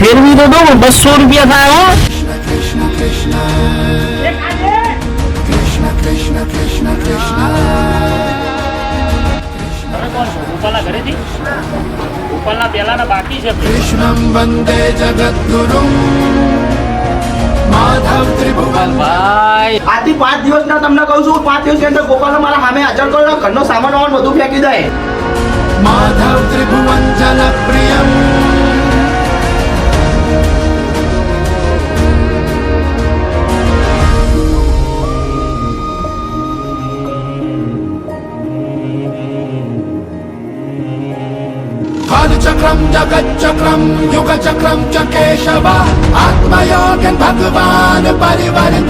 ફેરવી તો દઉં 200 રૂપિયા થાય હો. कृष्ण कृष्ण कृष्ण कृष्ण कृष्ण कृष्ण ગોપાલના ઘરેથી ગોપાલના પહેલાના બાકી છે. कृष्णं वन्दे जगद्गुरुं माधव त्रिभुवन ભાઈ આજથી 5 દિવસના તમને કહું છું 5 દિવસની અંદર ગોપાલને મારા સામે હાજર કરો ઘરનો સામાન વામાન બધું ફેંકી દે. माधव त्रिभुवन जनप्रियम् चक्रम जगच्चक्रम युगचक्रम च केशव आत्मयोगन भगवान परिवर्तित